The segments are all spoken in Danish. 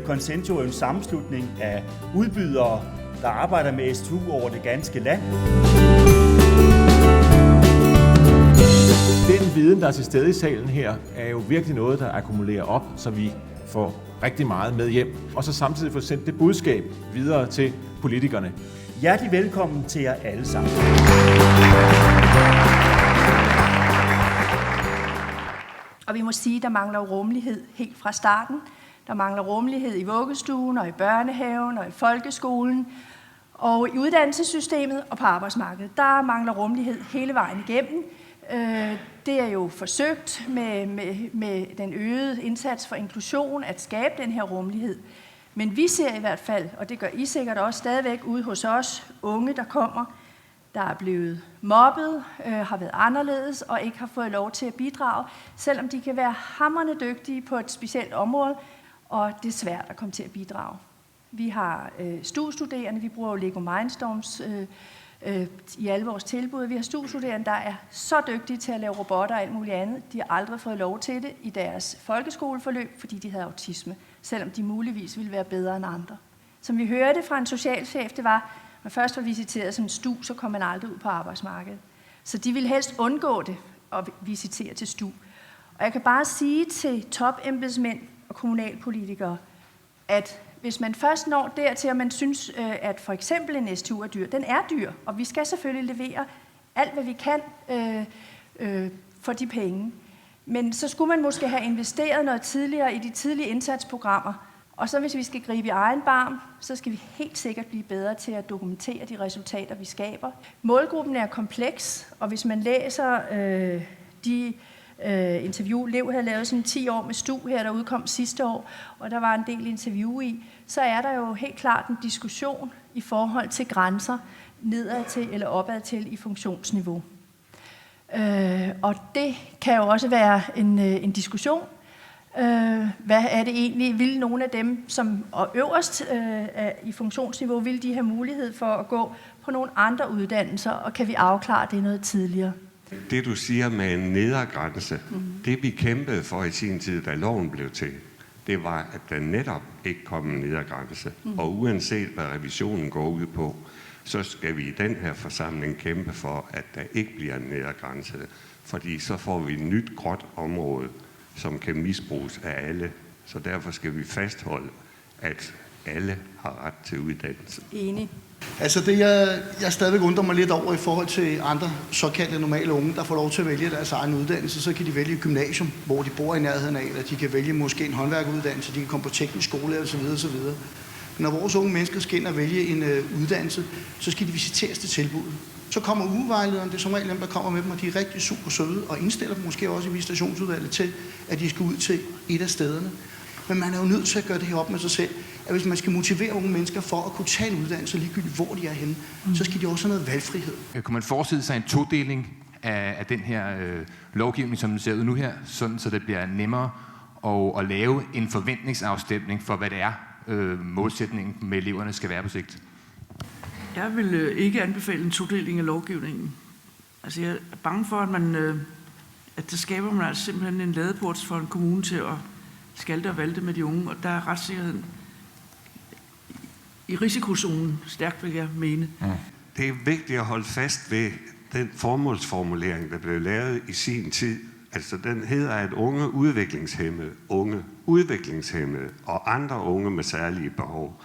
Consento er en sammenslutning af udbydere, der arbejder med STU over det ganske land. Den viden, der er til stede i salen her, er jo virkelig noget, der akkumulerer op, så vi får rigtig meget med hjem, og så samtidig får sendt det budskab videre til politikerne. Hjertelig velkommen til jer alle sammen. Og vi må sige, at der mangler rummelighed helt fra starten. Der mangler rummelighed i vuggestuen og i børnehaven og i folkeskolen og i uddannelsessystemet og på arbejdsmarkedet. Der mangler rummelighed hele vejen igennem. Det er jo forsøgt med den øgede indsats for inklusion at skabe den her rummelighed. Men vi ser i hvert fald, og det gør I sikkert også stadigvæk ude hos os, unge, der kommer, der er blevet mobbet, har været anderledes og ikke har fået lov til at bidrage, selvom de kan være hamrende dygtige på et specielt område, og det er svært at komme til at bidrage. Vi har STU-studerende, vi bruger jo Lego Mindstorms i alle vores tilbud. Vi har STU-studerende, der er så dygtige til at lave robotter og alt muligt andet. De har aldrig fået lov til det i deres folkeskoleforløb, fordi de havde autisme, selvom de muligvis ville være bedre end andre. Som vi hørte fra en socialchef, det var, at man først var visiteret som en STU, så kom man aldrig ud på arbejdsmarkedet. Så de ville helst undgå det og visitere til STU. Og jeg kan bare sige til topembedsmænd og kommunalpolitikere, at hvis man først når dertil, at man synes, at for eksempel en STU er dyr, den er dyr, og vi skal selvfølgelig levere alt, hvad vi kan for de penge. Men så skulle man måske have investeret noget tidligere i de tidlige indsatsprogrammer, og så hvis vi skal gribe i egen barm, så skal vi helt sikkert blive bedre til at dokumentere de resultater, vi skaber. Målgruppen er kompleks, og hvis man læser de interview, Lev havde lavet sådan 10 år med STU her, der udkom sidste år, og der var en del interview i, så er der jo helt klart en diskussion i forhold til grænser nedad til eller opad til i funktionsniveau. Og det kan jo også være en diskussion. Hvad er det egentlig? Vil nogle af dem, som er øverst i funktionsniveau, vil de have mulighed for at gå på nogle andre uddannelser, og kan vi afklare det noget tidligere? Det du siger med en nedergrænse, det vi kæmpede for i sin tid, da loven blev til, det var, at der netop ikke kom en nedergrænse. Og uanset hvad revisionen går ud på, så skal vi i den her forsamling kæmpe for, at der ikke bliver en nedergrænse. Fordi så får vi et nyt gråt område, som kan misbruges af alle. Så derfor skal vi fastholde, at alle har ret til uddannelse. Enig. Altså det, jeg stadigvæk undrer mig lidt over i forhold til andre såkaldte normale unge, der får lov til at vælge deres egen uddannelse, så kan de vælge et gymnasium, hvor de bor i nærheden af, eller de kan vælge måske en håndværkeruddannelse, de kan komme på teknisk skole osv. osv. Når vores unge mennesker skal ind og vælge en uddannelse, så skal de visiteres til tilbuddet. Så kommer ugevejlederen, det er som regel dem, der kommer med dem, og de er rigtig super søde, og indstiller dem måske også i visitationsudvalget til, at de skal ud til et af stederne. Men man er jo nødt til at gøre det her op med sig selv, at hvis man skal motivere unge mennesker for at kunne tage en uddannelse ligegyldigt, hvor de er henne, så skal de også have noget valgfrihed. Kunne man forestille sig en todeling af den her lovgivning, som den ser ud nu her, sådan så det bliver nemmere at lave en forventningsafstemning for, hvad det er, målsætningen med eleverne skal være på sigt? Jeg vil ikke anbefale en todeling af lovgivningen. Altså jeg er bange for, at der skaber man altså simpelthen en ladeport for en kommune til at skalte og valte med de unge, og der er retssikkerheden i risikozonen stærkt, vil jeg mene. Det er vigtigt at holde fast ved den formålsformulering, der blev lavet i sin tid. Altså den hedder, at unge udviklingshæmmede og andre unge med særlige behov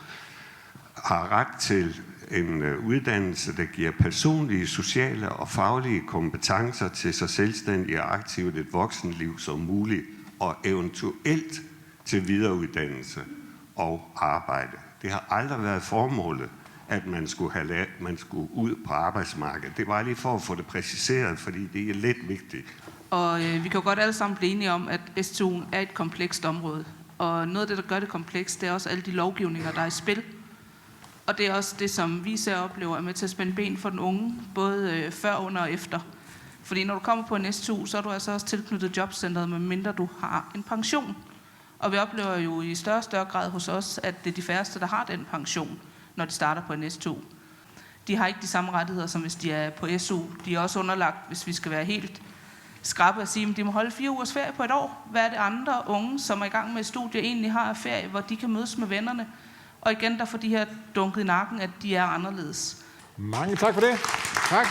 har ret til en uddannelse, der giver personlige, sociale og faglige kompetencer til så selvstændigt og aktivt et voksenliv som muligt, og eventuelt til videreuddannelse og arbejde. Det har aldrig været formålet, at man skulle ud på arbejdsmarkedet. Det var lige for at få det præciseret, fordi det er lidt vigtigt. Og vi kan jo godt alle sammen blive enige om, at STU'en er et komplekst område. Og noget af det, der gør det komplekst, det er også alle de lovgivninger, der er i spil. Og det er også det, som vi ser oplever, er med til at spænde ben for den unge, både før, under og efter. Fordi når du kommer på en STU, så er du altså også tilknyttet jobcentret, medmindre du har en pension. Og vi oplever jo i større og større grad hos os, at det er de færreste, der har den pension, når de starter på en STU. De har ikke de samme rettigheder, som hvis de er på SU. De er også underlagt, hvis vi skal være helt skrappe at sige, at de må holde 4 ugers ferie på et år. Hvad er det andre unge, som er i gang med studier, egentlig har af ferie, hvor de kan mødes med vennerne? Og igen, der får de her dunket i nakken, at de er anderledes. Mange tak for det. Tak.